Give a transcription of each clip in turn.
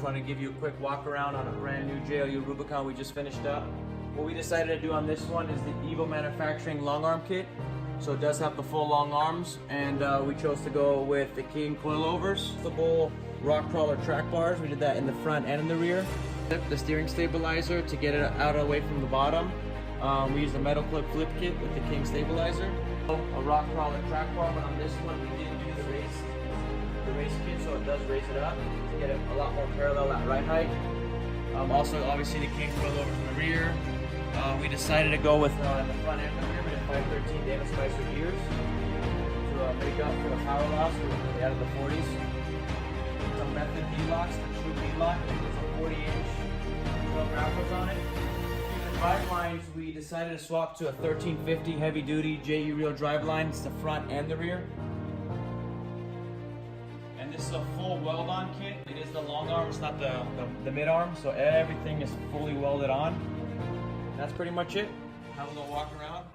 wanted to give you a quick walk around on a brand new JLU Rubicon we just finished up. What we decided to do on this one is the EVO manufacturing long arm kit. So it does have the full long arms, and we chose to go with the King Coilovers. The bull rock crawler track bars, we did that in the front and in the rear. The steering stabilizer to get it out of the way from the bottom. We used a metal clip flip kit with the King stabilizer. A rock crawler track bar, but on this one we didn't do the race kit, so it does raise it up to get it a lot more parallel at ride height. Also, obviously the King Coilovers in the rear. We decided to go with in the front end of here, we did 513 Dana Spicer gears to make up for the power loss we had of the 40s. Some method V-locks, the true V-lock, with some 40-inch trail grapplers on it. The drive lines, we decided to swap to a 1350 heavy-duty JU Reel drive line. It's the front and the rear. And this is a full weld-on kit. It is the long arm, it's not the mid-arm, so everything is fully welded on. That's pretty much it. Have a little walk around.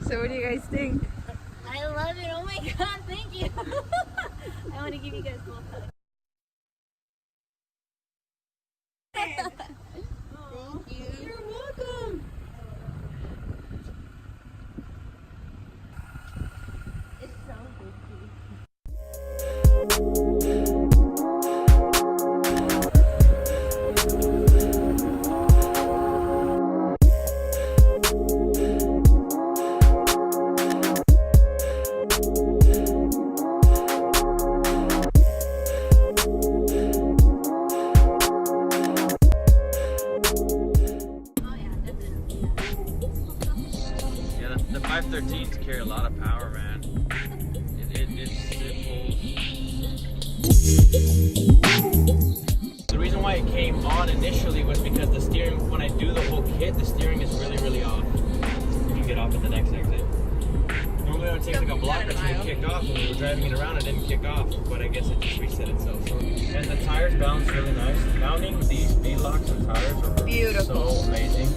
So what do you guys think? I love it. Oh my god, thank you. I want to give you guys both hugs. Thank you. You're welcome. It's so good to you. The 513s carry a lot of power, man. It pulls. The reason why it came on initially was because the steering, when I do the whole kit, the steering is really off. You can get off at the next exit. Normally it would take like a block or two to kick off. When we were driving it around, it didn't kick off, but I guess it just reset itself. So, and the tires bounce really nice. Mounting these V-locks and tires are beautiful. So amazing.